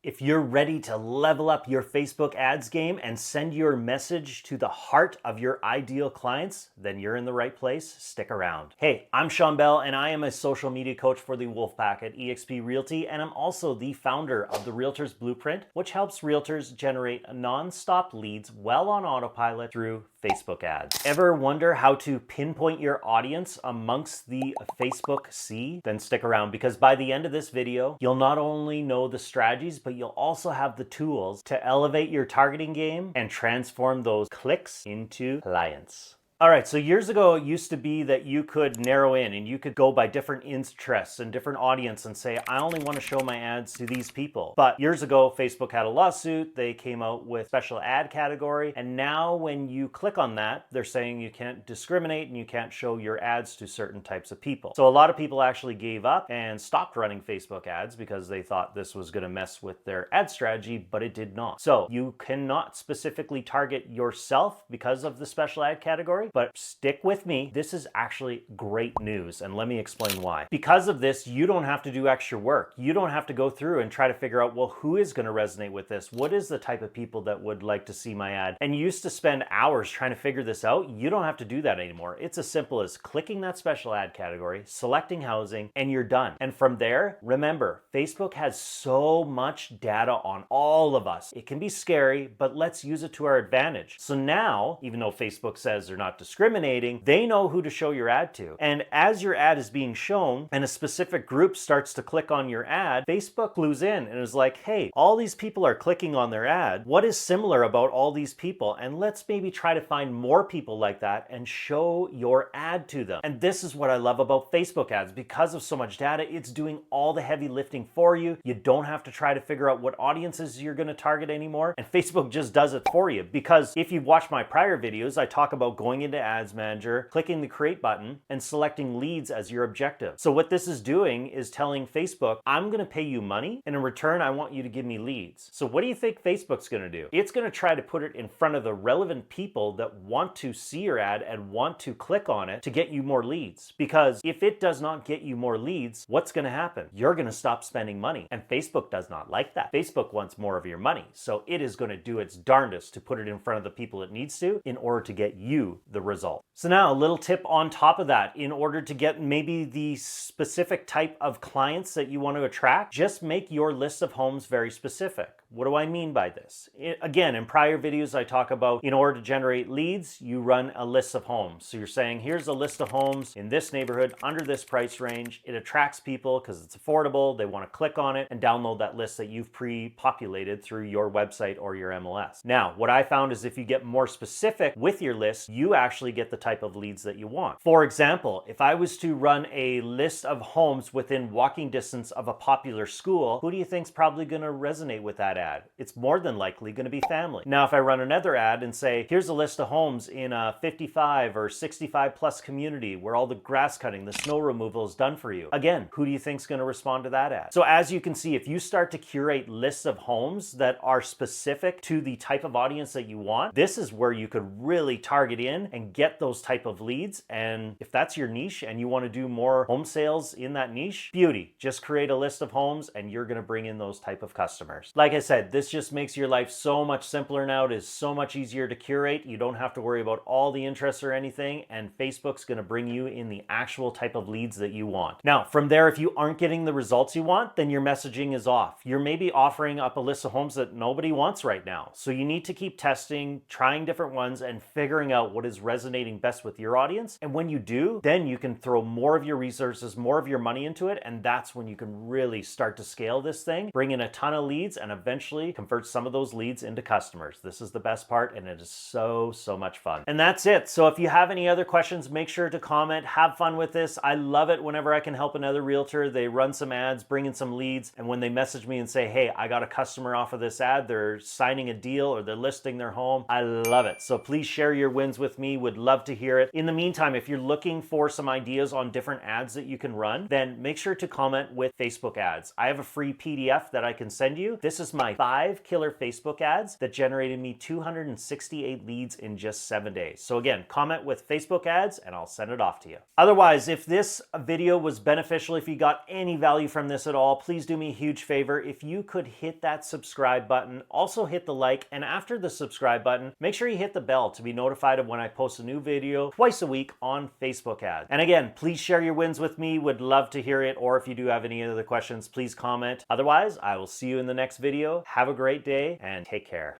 If you're ready to level up your Facebook ads game and send your message to the heart of your ideal clients, then you're in the right place. Stick around. Hey, I'm Shawn Bell, and I am a social media coach for the Wolfpack at eXp Realty, and I'm also the founder of the Realtors Blueprint, which helps realtors generate non-stop leads well on autopilot through Facebook ads. Ever wonder how to pinpoint your audience amongst the Facebook sea? Then stick around, because by the end of this video, you'll not only know the strategies, but you'll also have the tools to elevate your targeting game and transform those clicks into clients. All right, so years ago, it used to be that you could narrow in and you could go by different interests and different audience and say, I only want to show my ads to these people. But years ago, Facebook had a lawsuit. They came out with special ad category. And now when you click on that, they're saying you can't discriminate and you can't show your ads to certain types of people. So a lot of people actually gave up and stopped running Facebook ads because they thought this was going to mess with their ad strategy, but it did not. So you cannot specifically target yourself because of the special ad category. But stick with me, this is actually great news, and let me explain why. Because of this, you don't have to do extra work. You don't have to go through and try to figure out, well, who is going to resonate with this? What is the type of people that would like to see my ad? And you used to spend hours trying to figure this out. You don't have to do that anymore. It's as simple as clicking that special ad category, selecting housing, and you're done. And from there, remember, Facebook has so much data on all of us. It can be scary, but let's use it to our advantage. So now, even though Facebook says they're not discriminating, they know who to show your ad to. And as your ad is being shown and a specific group starts to click on your ad, Facebook clues in and is like, hey, all these people are clicking on their ad. What is similar about all these people? And let's maybe try to find more people like that and show your ad to them. And this is what I love about Facebook ads. Because of so much data, it's doing all the heavy lifting for you. You don't have to try to figure out what audiences you're going to target anymore. And Facebook just does it for you. Because if you've watched my prior videos, I talk about going into Ads Manager, clicking the create button, and selecting leads as your objective. So what this is doing is telling Facebook, I'm going to pay you money, and in return, I want you to give me leads. So what do you think Facebook's going to do? It's going to try to put it in front of the relevant people that want to see your ad and want to click on it to get you more leads. Because if it does not get you more leads, what's going to happen? You're going to stop spending money, and Facebook does not like that. Facebook wants more of your money, so it is going to do its darndest to put it in front of the people it needs to in order to get you the result. So now a little tip on top of that, in order to get maybe the specific type of clients that you want to attract, just make your list of homes very specific. What do I mean by this? Again, in prior videos, I talk about in order to generate leads, you run a list of homes. So you're saying, here's a list of homes in this neighborhood under this price range. It attracts people because it's affordable. They want to click on it and download that list that you've pre-populated through your website or your MLS. Now, what I found is if you get more specific with your list, you actually get the type of leads that you want. For example, if I was to run a list of homes within walking distance of a popular school, who do you think's probably going to resonate with that ad? It's more than likely going to be family. Now, if I run another ad and say, here's a list of homes in a 55 or 65 plus community where all the grass cutting, the snow removal is done for you. Again, who do you think's going to respond to that ad? So as you can see, if you start to curate lists of homes that are specific to the type of audience that you want, this is where you could really target in and get those type of leads. And if that's your niche and you want to do more home sales in that niche, beauty. Just create a list of homes and you're going to bring in those type of customers. Like I said, this just makes your life so much simpler now. It is so much easier to curate. You don't have to worry about all the interests or anything, and Facebook's going to bring you in the actual type of leads that you want. Now, from there, if you aren't getting the results you want, then your messaging is off. You're maybe offering up a list of homes that nobody wants right now. So you need to keep testing, trying different ones, and figuring out what is resonating best with your audience. And when you do, then you can throw more of your resources, more of your money into it, and that's when you can really start to scale this thing, bring in a ton of leads, and eventually convert some of those leads into customers. This is the best part, and it is so much fun. And that's it. So if you have any other questions, make sure to comment. Have fun with this. I love it whenever I can help another realtor. They run some ads, bring in some leads, and when they message me and say, hey, I got a customer off of this ad, they're signing a deal or they're listing their home, I love it. So please share your wins with me. me, would love to hear it. In the meantime, if you're looking for some ideas on different ads that you can run, then make sure to comment with Facebook ads. I have a free PDF that I can send you. This is my 5 killer Facebook ads that generated me 268 leads in just 7 days. So again, comment with Facebook ads and I'll send it off to you. Otherwise, if this video was beneficial, if you got any value from this at all, please do me a huge favor. If you could hit that subscribe button, also hit the like, and after the subscribe button, make sure you hit the bell to be notified of when I post a new video twice a week on Facebook ads. And again, please share your wins with me. Would love to hear it. Or if you do have any other questions, please comment. Otherwise, I will see you in the next video. Have a great day and take care.